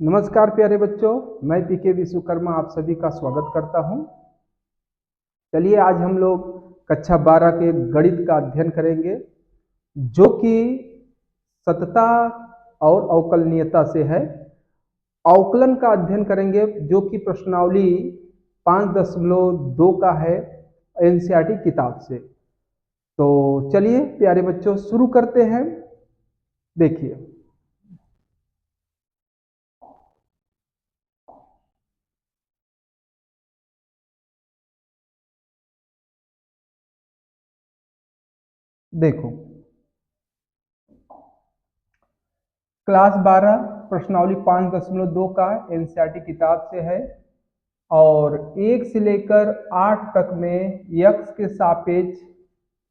नमस्कार प्यारे बच्चों, मैं पीके विश्वकर्मा आप सभी का स्वागत करता हूं। चलिए आज हम लोग कक्षा 12 के गणित का अध्ययन करेंगे, जो कि सतता और अवकलनीयता से है। अवकलन का अध्ययन करेंगे, जो कि प्रश्नावली 5.2 का है एनसीईआरटी किताब से। तो चलिए प्यारे बच्चों शुरू करते हैं। देखिए, देखो क्लास 12 प्रश्नावली 5.2 का एनसीईआरटी किताब से है और 1 से लेकर 8 तक में यक्स के सापेक्ष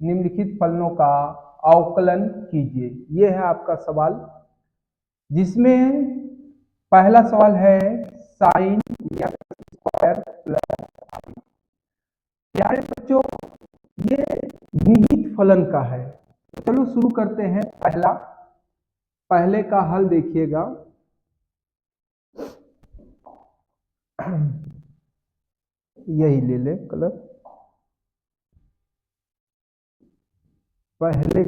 निम्नलिखित फलनों का अवकलन कीजिए। यह है आपका सवाल, जिसमें पहला सवाल है साइन यक्स स्क्वायर प्लस। प्यारे बच्चों, ये निहित फलन का है। चलो शुरू करते हैं। पहले का हल देखिएगा। यही ले ले कलर। पहले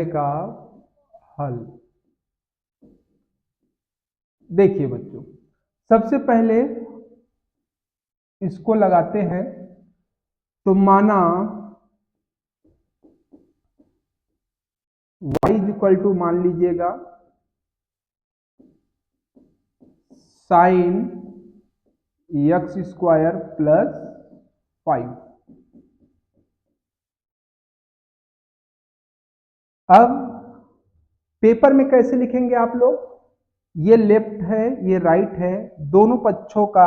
का हल देखिए बच्चों, सबसे पहले इसको लगाते हैं। तो माना y इक्वल टू मान लीजिएगा साइन यक्स स्क्वायर प्लस 5। अब पेपर में कैसे लिखेंगे आप लोग? ये लेफ्ट है, ये राइट है, दोनों पक्षों का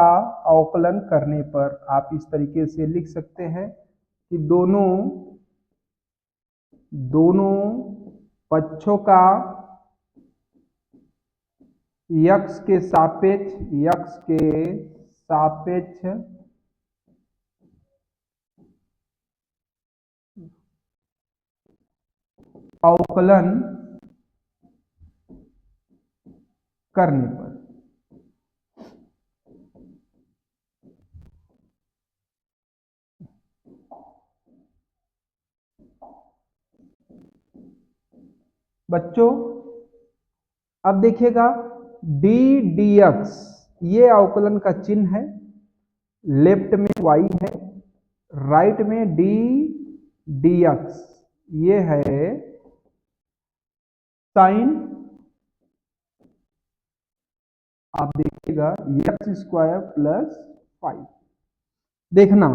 अवकलन करने पर आप इस तरीके से लिख सकते हैं कि दोनों पक्षों का यक्स के सापेक्ष अवकलन करने पर बच्चों अब देखिएगा डी डी एक्स, ये अवकलन का चिन्ह है। लेफ्ट में y है, राइट में डी डी एक्स, ये है साइन। आप देखिएगा यक्स स्क्वायर प्लस 5। देखना,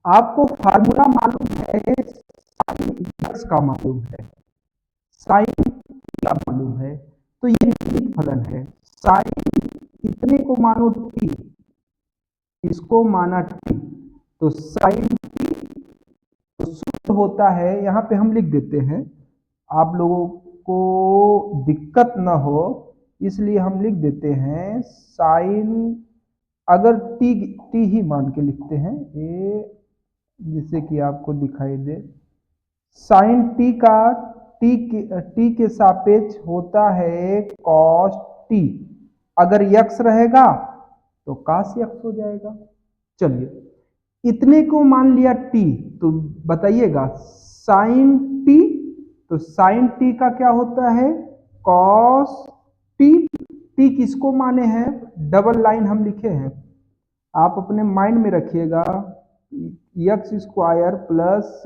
आपको फार्मूला मालूम है, साइन यक्स का मालूम है, साइन का मालूम है, तो ये निहित फलन है। साइन इतने को मानो t, इसको माना t, तो साइन t तो सूत्र होता है, यहां पे हम लिख देते हैं, आप लोगों को दिक्कत ना हो इसलिए हम लिख देते हैं साइन, अगर टी ही मान के लिखते हैं, ये जिससे कि आपको दिखाई दे। साइन टी का टी के सापेक्ष होता है कॉस टी। अगर यक्स रहेगा तो कॉस यक्स हो जाएगा। चलिए, इतने को मान लिया टी, तो बताइएगा साइन टी, तो साइन टी का क्या होता है कॉस टी। टी किसको माने हैं? डबल लाइन हम लिखे हैं, आप अपने माइंड में रखिएगा। यक्स स्क्वायर प्लस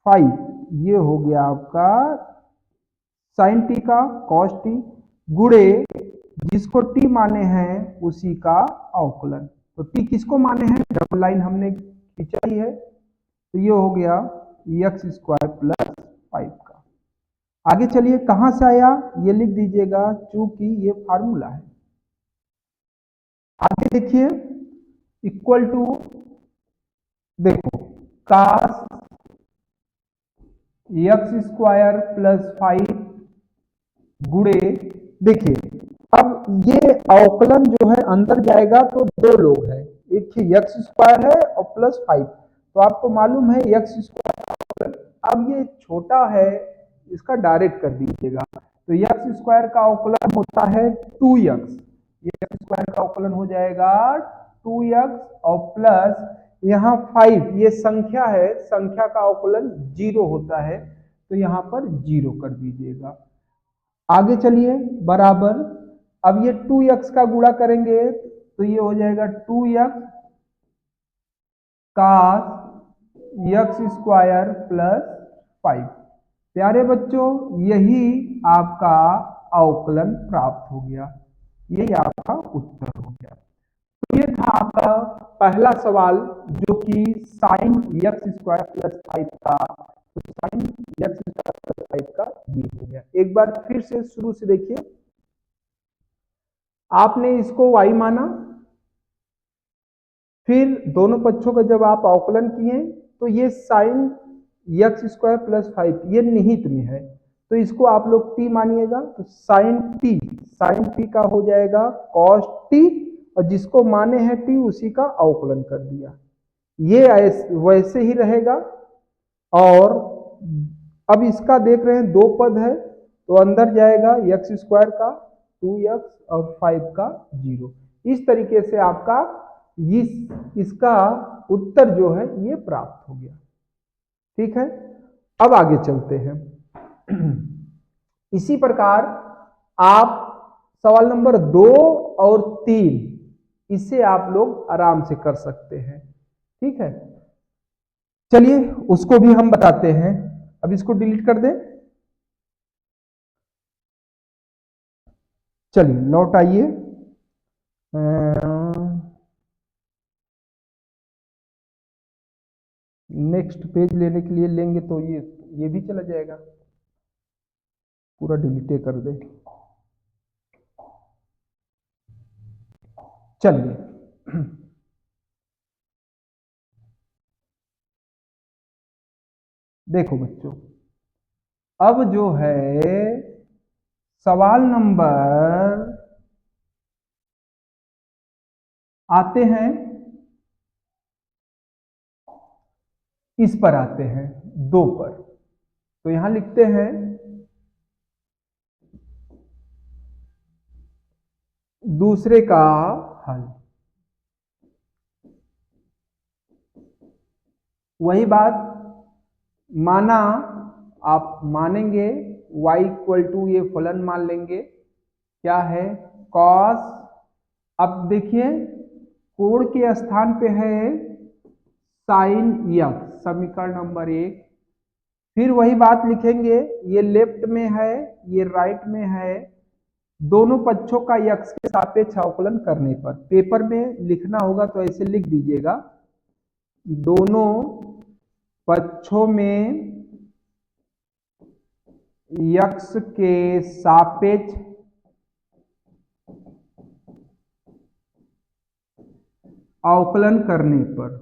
5, ये हो गया आपका साइन टी का कॉस टी, गुणे जिसको टी माने हैं उसी का अवकलन। तो टी किसको माने हैं? डबल लाइन हमने खिंचाई है, तो ये हो गया यक्स स्क्वायर प्लस 5 का। आगे चलिए, कहां से आया ये लिख दीजिएगा, चूंकि ये फार्मूला है। आगे देखिए, इक्वल टू, देखो कास यक्स स्क्वायर प्लस 5 गुणे, देखिए अब ये अवकलन जो है अंदर जाएगा तो दो लोग हैं, एक ही एक्स स्क्वायर है और प्लस 5, तो आपको मालूम है एक्स स्क्वायर। अब ये छोटा है, इसका डायरेक्ट कर दीजिएगा, तो एक्स स्क्वायर का अवकलन होता है 2x, एक्स स्क्वायर का अवकलन हो जाएगा 2x और प्लस यहाँ 5, ये संख्या है, संख्या का अवकलन 0 होता है, तो यहाँ पर 0 कर दीजिएगा। आगे चलिए, बराबर, अब ये 2x का गुणा करेंगे तो ये हो जाएगा 2x cos x square plus 5। प्यारे बच्चों, यही आपका अवकलन प्राप्त हो गया, यही आपका उत्तर हो गया। तो ये था आपका पहला सवाल जो कि साइन एक्स स्क्वायर प्लस 5 का, तो साइन एक्स स्क्वायर प्लस 5 का ये हो गया। एक बार फिर से शुरू से देखिए, आपने इसको y माना, फिर दोनों पक्षों का जब आप अवकलन किए तो ये साइन एक्स स्क्वायर प्लस 5 ये निहित में है, तो इसको आप लोग t मानिएगा, तो साइन टी का हो जाएगा कॉस टी, और जिसको माने हैं t उसी का अवकलन कर दिया, ये वैसे ही रहेगा। और अब इसका देख रहे हैं दो पद है, तो अंदर जाएगा एक्स स्क्वायर का 2x और 5 का 0। इस तरीके से आपका इसका उत्तर जो है ये प्राप्त हो गया। ठीक है, अब आगे चलते हैं। इसी प्रकार आप सवाल नंबर 2 और 3 इसे आप लोग आराम से कर सकते हैं। ठीक है, चलिए उसको भी हम बताते हैं। अब इसको डिलीट कर दें, चलिए लौट आइए। नेक्स्ट पेज लेने के लिए लेंगे तो ये भी चला जाएगा, पूरा डिलीट कर दे। चलिए देखो बच्चों, अब जो है सवाल नंबर आते हैं, इस पर आते हैं 2 पर, तो यहां लिखते हैं दूसरे का हल। वही बात माना, आप मानेंगे y इक्वल टू ये फलन मान लेंगे, क्या है cos। अब देखिए कोण के स्थान पे है साइन x, समीकरण नंबर 1। फिर वही बात लिखेंगे, ये लेफ्ट में है ये राइट में है, दोनों पक्षों का x के सापेक्ष अवकलन करने पर, पेपर में लिखना होगा तो ऐसे लिख दीजिएगा, दोनों पक्षों में x के सापेक्ष अवकलन करने पर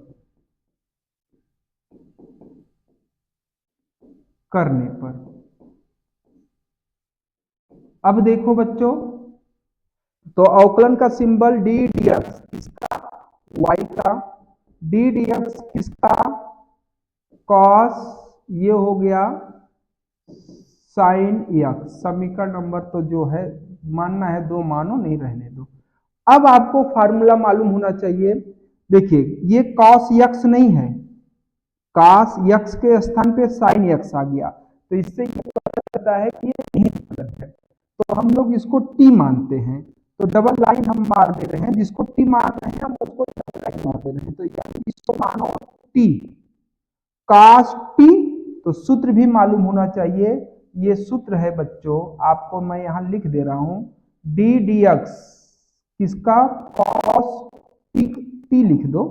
अब देखो बच्चों, तो अवकलन का सिंबल डी डी एक्स किसका, y का, डी डी एक्स किसका, कॉस, ये हो गया साइन एक्स। समीकरण नंबर तो जो है मानना है 2 मानो, नहीं रहने दो। अब आपको फार्मूला मालूम होना चाहिए। देखिए ये कॉस एक्स नहीं है, कॉस एक्स के स्थान पे साइन एक्स आ गया, तो इससे ये पता चलता है कि ये निहित फलन है, तो हम लोग इसको टी मानते हैं, तो डबल लाइन हम मार दे रहे हैं, जिसको टी मान रहे हैं हम उसको डबल लाइन मार दे रहे हैं, तो इसको मानो टी कॉस टी। तो सूत्र भी मालूम होना चाहिए, ये सूत्र है बच्चों, आपको मैं यहां लिख दे रहा हूं, डी डी एक्स किसका, कॉस टी लिख दो,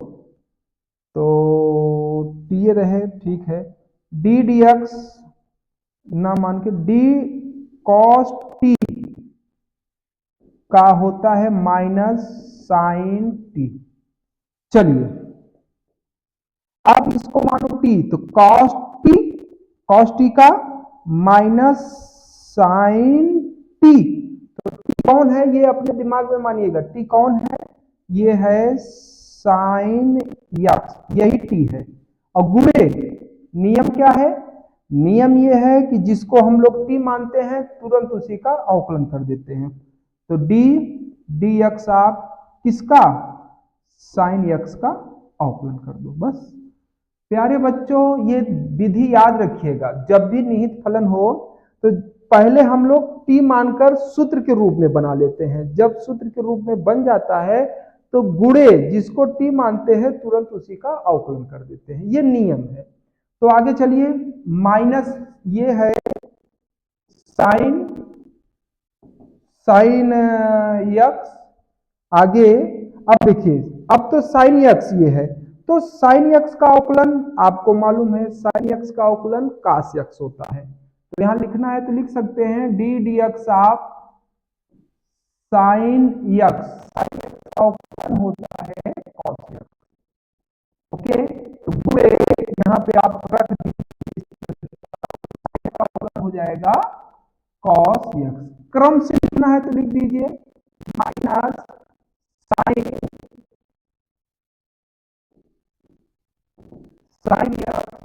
तो टी रहे, ठीक है, डी डी एक्स ना मान के डी कॉस टी का होता है माइनस साइन टी। चलिए अब इसको मानो टी, तो कॉस टी का माइनस साइन टी, तो टी कौन है ये अपने दिमाग में मानिएगा, टी कौन है, ये है साइन यक्स, यही टी है। और गुणे नियम क्या है? नियम ये है कि जिसको हम लोग टी मानते हैं तुरंत उसी का अवकलन कर देते हैं। तो डी डी एक्स आप किसका? साइन यक्स का अवकलन कर दो, बस। प्यारे बच्चों, ये विधि याद रखिएगा, जब भी निहित फलन हो तो पहले हम लोग टी मानकर सूत्र के रूप में बना लेते हैं। जब सूत्र के रूप में बन जाता है तो गुणे जिसको टी मानते हैं तुरंत उसी का अवकलन कर देते हैं, ये नियम है। तो आगे चलिए, माइनस ये है साइन साइन यक्स। आगे अब देखिए, अब तो साइन यक्स ये है, तो साइन यक्स का अवकलन आपको मालूम है, साइन यक्स का अवकलन कास यक्स होता है। तो यहां लिखना है तो लिख सकते हैं D d x of sine x, sign x का अवकलन होता है कॉस यक्स। ओके, तो पूरे यहाँ पे आप रख दीजिए, हो जाएगा कॉस यक्स। क्रम से लिखना है तो लिख दीजिए माइनस साइन यक्स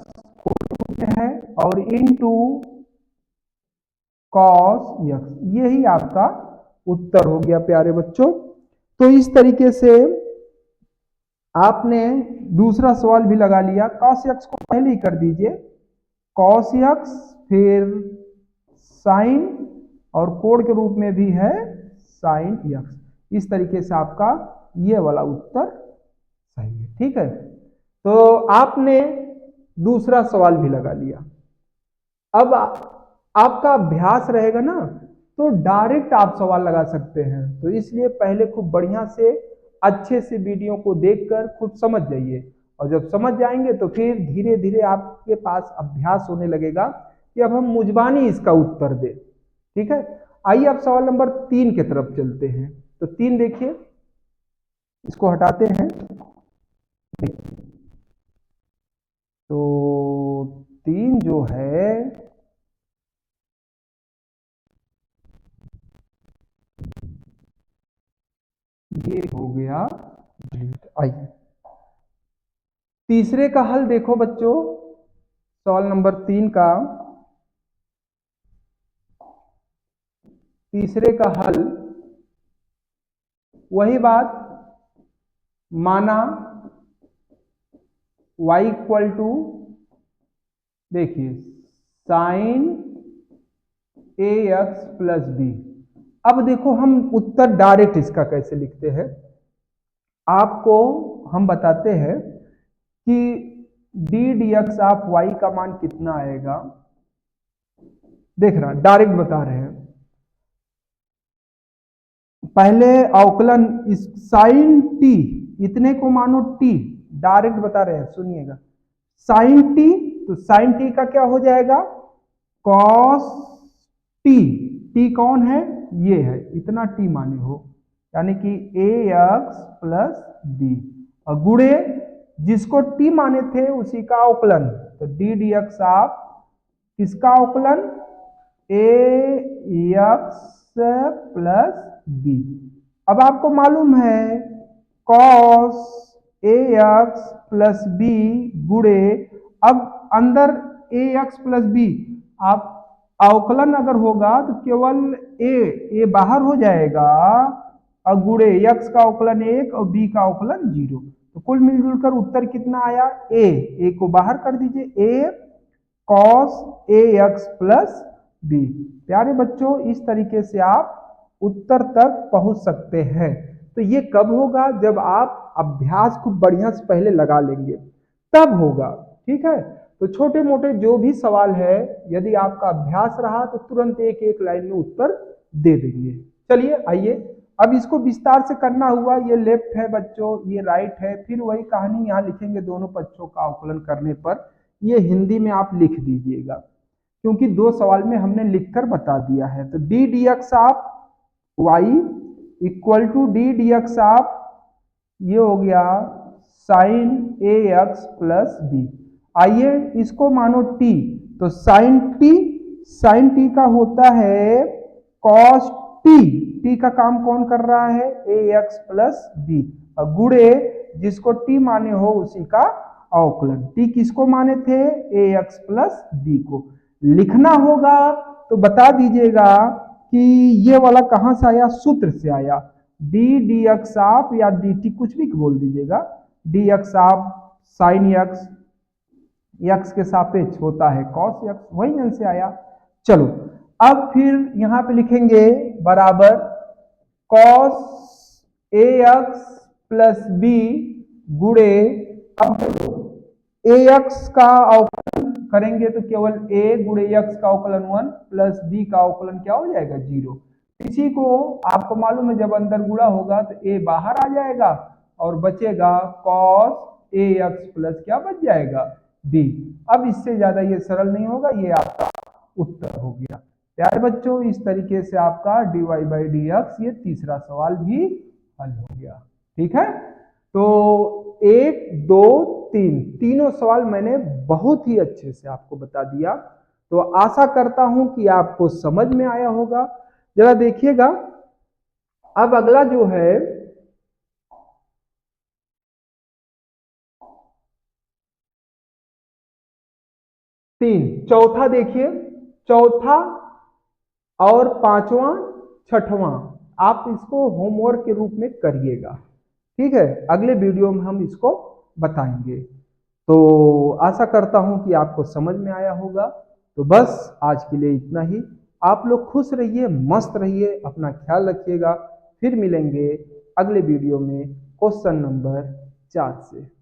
है और इनटू कॉस यक्स, यही आपका उत्तर हो गया प्यारे बच्चों। तो इस तरीके से आपने दूसरा सवाल भी लगा लिया। कॉस यक्स को पहले ही कर दीजिए, कॉस यक्स फिर साइन और कोड के रूप में भी है साइन यक्स। इस तरीके से आपका ये वाला उत्तर सही है, ठीक है। तो आपने दूसरा सवाल भी लगा लिया। अब आपका अभ्यास रहेगा ना तो डायरेक्ट आप सवाल लगा सकते हैं, तो इसलिए पहले खूब बढ़िया से अच्छे से वीडियो को देखकर खुद समझ जाइए, और जब समझ जाएंगे तो फिर धीरे धीरे आपके पास अभ्यास होने लगेगा कि अब हम मुजबानी इसका उत्तर दें, ठीक है। आइए अब सवाल नंबर 3 की तरफ चलते हैं। तो 3 देखिए, इसको हटाते हैं। तो 3 जो है ये हो गया। आइए तीसरे का हल देखो बच्चों, सवाल नंबर 3 का तीसरे का हल वही बात, माना y इक्वल टू, देखिए sign a x plus B. अब देखो हम उत्तर डायरेक्ट इसका कैसे लिखते हैं, आपको हम बताते हैं कि d d x of y का मान कितना आएगा। देखना डायरेक्ट बता रहे हैं, पहले अवकलन इस साइन टी, इतने को मानो टी, डायरेक्ट बता रहे हैं, सुनिएगा। साइन टी, तो साइन टी का क्या हो जाएगा? Cos T. टी कौन है? ये है, इतना टी माने हो, यानी कि ए एक्स प्लस बी, और गुणे जिसको टी माने थे उसी का अवकलन, तो डी डी एक्स ऑफ किसका अवकलन? ए एक्स प्लस बी। अब आपको मालूम है cos A x plus B गुणे, अब अंदर ए एक्स प्लस बी, आप अवकलन अगर होगा तो केवल ए बाहर हो जाएगा, और गुणे एक्स का अवकलन 1 और बी का अवकलन 0। तो कुल मिलजुल कर उत्तर कितना आया? ए को बाहर कर दीजिए, ए cos A x plus B. प्यारे बच्चों, इस तरीके से आप उत्तर तक पहुंच सकते हैं। तो ये कब होगा? जब आप अभ्यास को बढ़िया से पहले लगा लेंगे, तब होगा, ठीक है। तो छोटे मोटे जो भी सवाल है, यदि आपका अभ्यास रहा तो तुरंत एक एक लाइन में उत्तर दे देंगे। चलिए आइए, अब इसको विस्तार से करना हुआ, ये लेफ्ट है बच्चों, ये राइट है, फिर वही कहानी यहाँ लिखेंगे दोनों पक्षों का अवकलन करने पर। ये हिंदी में आप लिख दीजिएगा, क्योंकि 2 सवाल में हमने लिखकर बता दिया है। तो d d x of y equal to d d x of, ये हो गया sine a x plus b. आइए इसको मानो टी, तो साइन टी का होता है कॉस टी। टी का काम कौन कर रहा है? ए एक्स प्लस बी, और गुणे जिसको टी माने हो उसी का अवकलन। टी किसको माने थे? ए एक्स प्लस बी को। लिखना होगा तो बता दीजिएगा कि ये वाला कहां से आया, सूत्र से आया। डी डी एक्स आप या डी टी कुछ भी बोल दीजिएगा, डी एक्स आप साइन एक्स, एक्स के सापेक्ष होता है कॉस एक्स, वही यहां से आया। चलो अब फिर यहां पे लिखेंगे बराबर cos A x plus B गुणे, अब ए एक्स का अवकलन करेंगे तो केवल ए गुणे एक्स का अवकलन 1 प्लस बी का अवकलन क्या हो जाएगा 0। इसी को आपको मालूम है जब अंदर गुणा होगा तो ए बाहर आ जाएगा और बचेगा कॉस ए एक्स प्लस क्या बच जाएगा बी। अब इससे ज्यादा ये सरल नहीं होगा, ये आपका उत्तर हो गया। प्यारे बच्चों इस तरीके से आपका dy बाई डी एक्स ये तीसरा सवाल भी हल हो गया। ठीक है, तो 1 2 3 तीनों सवाल मैंने बहुत ही अच्छे से आपको बता दिया, तो आशा करता हूं कि आपको समझ में आया होगा। जरा देखिएगा अब अगला जो है चौथा देखिए, चौथा और पांचवा छठवां आप इसको होमवर्क के रूप में करिएगा। ठीक है, अगले वीडियो में हम इसको बताएंगे। तो आशा करता हूं कि आपको समझ में आया होगा। तो बस आज के लिए इतना ही। आप लोग खुश रहिए, मस्त रहिए, अपना ख्याल रखिएगा। फिर मिलेंगे अगले वीडियो में क्वेश्चन नंबर 4 से।